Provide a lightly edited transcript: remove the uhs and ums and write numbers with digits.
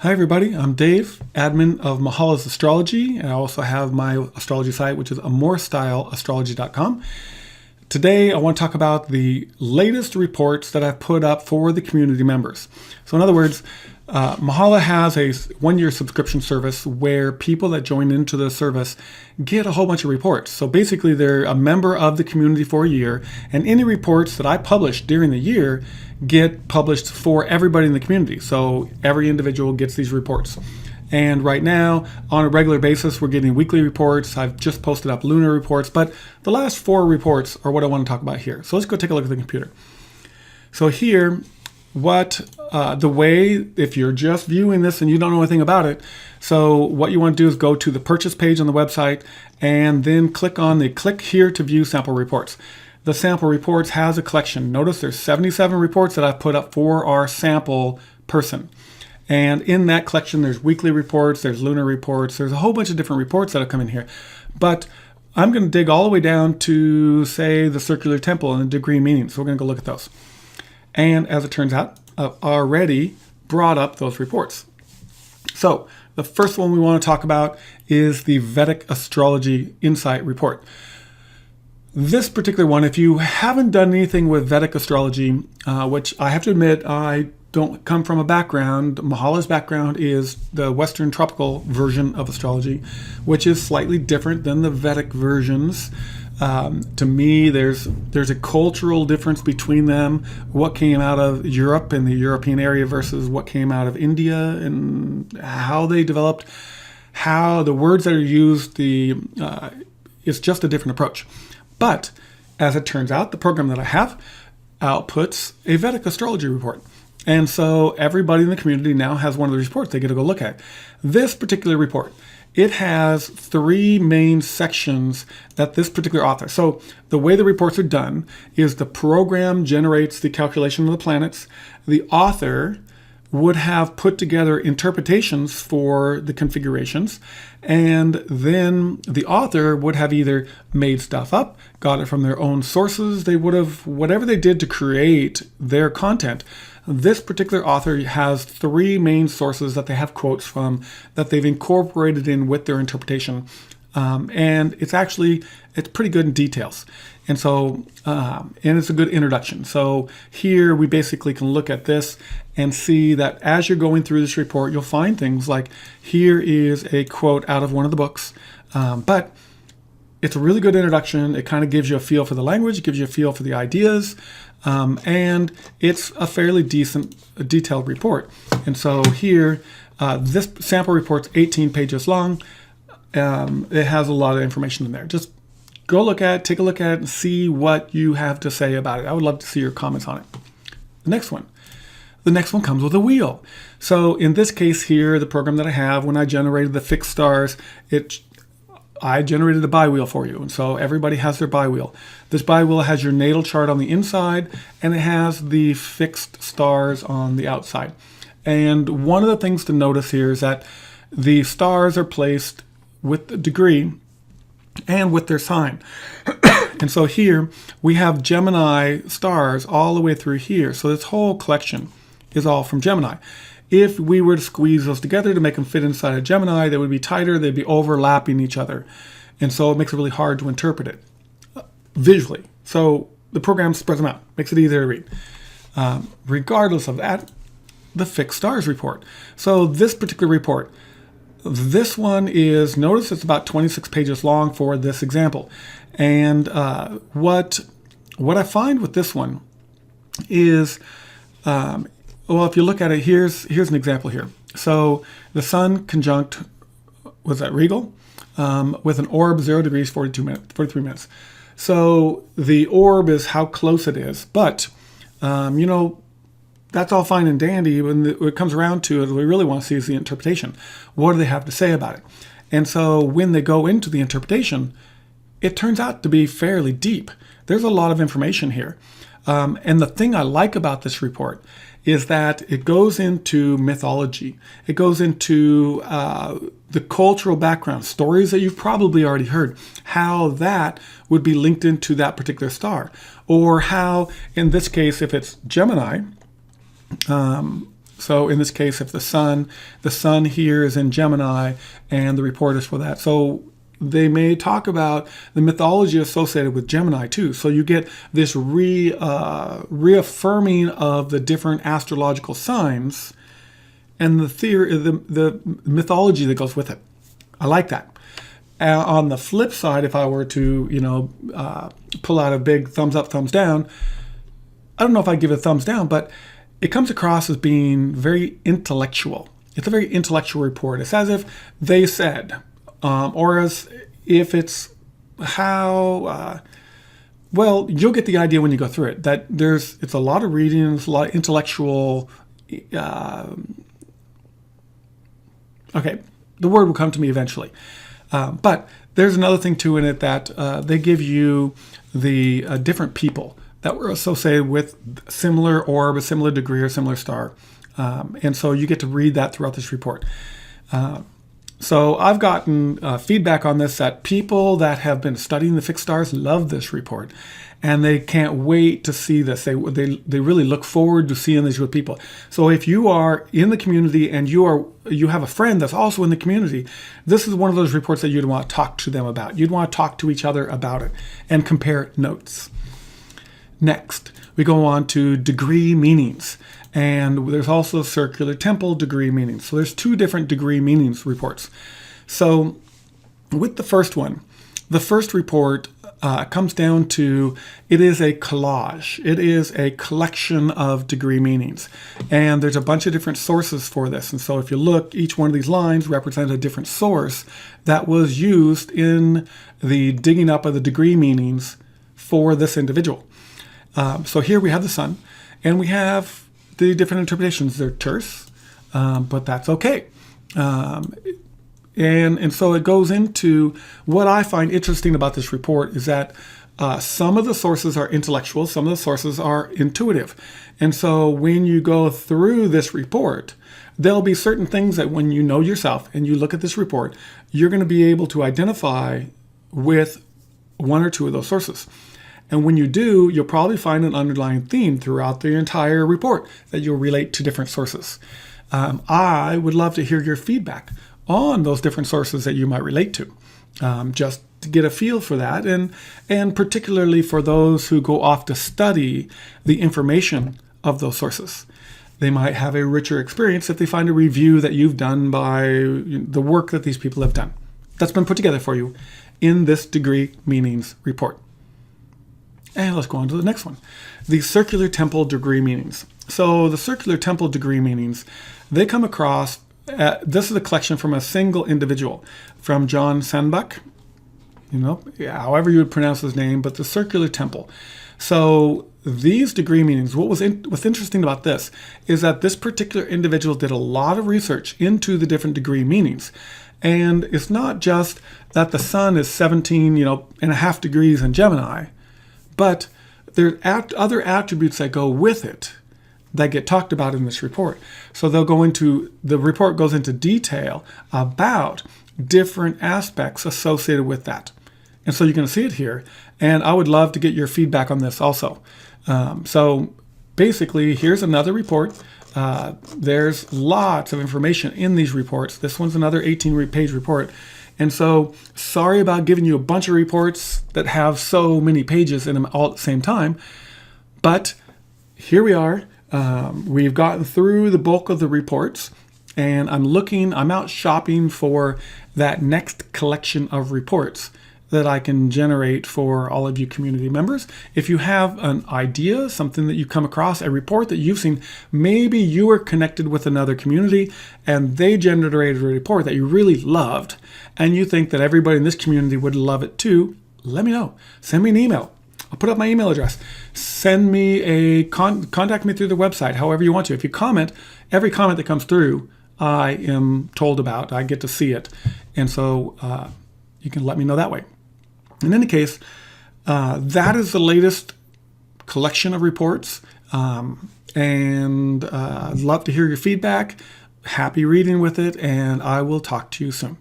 Hi everybody, I'm Dave, admin of Mahala's Astrology, and I also have my astrology site, which is amorestyleastrology.com. Today I want to talk about the latest reports that I've put up for the community members. So in other words, Mahala has a one-year subscription service where people that join into the service get a whole bunch of reports. So basically they're a member of the community for a year, and any reports that I publish during the year get published for everybody in the community. So every individual gets these reports. And right now, on a regular basis, we're getting weekly reports. I've just posted up lunar reports, but the last 4 reports are what I want to talk about here. So let's go take a look at the computer. So here, the way, if you're just viewing this and you don't know anything about it, so what you want to do is go to the purchase page on the website and then click on the click here to view sample reports. The sample reports has a collection. Notice there's 77 reports that I've put up for our sample person. And in that collection, there's weekly reports, there's lunar reports, there's a whole bunch of different reports that have come in here. But I'm going to dig all the way down to, say, the circular temple and the degree meaning. So we're going to go look at those. And as it turns out, I've already brought up those reports. So the first one we want to talk about is the Vedic Astrology Insight Report. This particular one, if you haven't done anything with Vedic astrology, which I have to admit, I don't come from a background. Mahala's background is the Western tropical version of astrology, which is slightly different than the Vedic versions. To me, there's a cultural difference between them. What came out of Europe and the European area versus what came out of India, and how they developed, how the words that are used, it's just a different approach. But as it turns out, the program that I have outputs a Vedic astrology report. And so everybody in the community now has one of these reports they get to go look at. This particular report, it has 3 main sections that this particular author. So the way the reports are done is the program generates the calculation of the planets. The author would have put together interpretations for the configurations, and then the author would have either made stuff up, got it from their own sources. They would have, whatever they did to create their content. This particular author has 3 main sources that they have quotes from that they've incorporated in with their interpretation. And it's pretty good in details. And so, and it's a good introduction. So here we basically can look at this and see that as you're going through this report, you'll find things like here is a quote out of one of the books. But it's a really good introduction. It kind of gives you a feel for the language, gives you a feel for the ideas, and it's a fairly detailed report. And so here, this sample report's 18 pages long. It has a lot of information in there. Just go look at it, take a look at it, and see what you have to say about it. I would love to see your comments on it. The next one comes with a wheel. So in this case here, the program that I have, when I generated the fixed stars, I generated a bi-wheel for you. And so everybody has their bi-wheel. This bi-wheel has your natal chart on the inside, and it has the fixed stars on the outside. And one of the things to notice here is that the stars are placed with the degree and with their sign. And so here we have Gemini stars all the way through here. So this whole collection is all from Gemini. If we were to squeeze those together to make them fit inside a Gemini, they would be tighter, they'd be overlapping each other. And so it makes it really hard to interpret it visually. So the program spreads them out, makes it easier to read. Regardless of that, the fixed stars report. So this particular report, this one is, notice it's about 26 pages long for this example. And what I find with this one is, well, if you look at it, here's an example here. So the sun conjunct, was that regal? With an orb 0 degrees, 43 minutes. So the orb is how close it is. But, that's all fine and dandy. When it comes around to it, what we really want to see is the interpretation. What do they have to say about it? And so when they go into the interpretation, it turns out to be fairly deep. There's a lot of information here. And the thing I like about this report is that it goes into mythology. It goes into the cultural background, stories that you've probably already heard, how that would be linked into that particular star. Or how, in this case, if it's Gemini, So in this case, if the sun here is in Gemini and the report is for that. So they may talk about the mythology associated with Gemini too. So you get this reaffirming of the different astrological signs and the theory, the mythology that goes with it. I like that. On the flip side, if I were to, pull out a big thumbs up, thumbs down, I don't know if I'd give it a thumbs down, but it comes across as being very intellectual. It's a very intellectual report. It's as if they said, or as if it's how, well, you'll get the idea when you go through it, that it's a lot of reading, it's a lot of intellectual, okay, the word will come to me eventually. But there's another thing too in it that they give you the different people that were associated with similar orb, a similar degree, or similar star. And so you get to read that throughout this report. So I've gotten feedback on this that people that have been studying the fixed stars love this report. And they can't wait to see this. They really look forward to seeing these with people. So if you are in the community and you have a friend that's also in the community, this is one of those reports that you'd want to talk to them about. You'd want to talk to each other about it and compare notes. Next, we go on to degree meanings. And there's also circular temple degree meanings. So there's 2 different degree meanings reports. So with the first one, the first report comes down to, it is a collage. It is a collection of degree meanings. And there's a bunch of different sources for this. And so if you look, each one of these lines represents a different source that was used in the digging up of the degree meanings for this individual. So here we have the sun, and we have the different interpretations. They're terse, but that's okay. And so it goes into what I find interesting about this report is that some of the sources are intellectual, some of the sources are intuitive. And so when you go through this report, there'll be certain things that when you know yourself and you look at this report, you're going to be able to identify with 1 or 2 of those sources. And when you do, you'll probably find an underlying theme throughout the entire report that you'll relate to different sources. I would love to hear your feedback on those different sources that you might relate to, just to get a feel for that, and particularly for those who go off to study the information of those sources. They might have a richer experience if they find a review that you've done by the work that these people have done. That's been put together for you in this degree meanings report. And let's go on to the next one. The circular temple degree meanings. So the circular temple degree meanings, they come across, this is a collection from a single individual, from John Sandbach, however you would pronounce his name, but the circular temple. So these degree meanings, what's interesting about this is that this particular individual did a lot of research into the different degree meanings. And it's not just that the sun is 17.5 degrees in Gemini, but there are other attributes that go with it that get talked about in this report. So the report goes into detail about different aspects associated with that. And so you're going to see it here. And I would love to get your feedback on this also. So basically, here's another report. There's lots of information in these reports. This one's another 18-page report. And so, sorry about giving you a bunch of reports that have so many pages in them all at the same time. But here we are. We've gotten through the bulk of the reports. And I'm out shopping for that next collection of reports that I can generate for all of you community members. If you have an idea, something that you come across, a report that you've seen, maybe you are connected with another community and they generated a report that you really loved and you think that everybody in this community would love it too, let me know. Send me an email. I'll put up my email address. Send me contact me through the website, however you want to. If you comment, every comment that comes through, I am told about. I get to see it. And so you can let me know that way. In any case, that is the latest collection of reports. And I'd love to hear your feedback. Happy reading with it, and I will talk to you soon.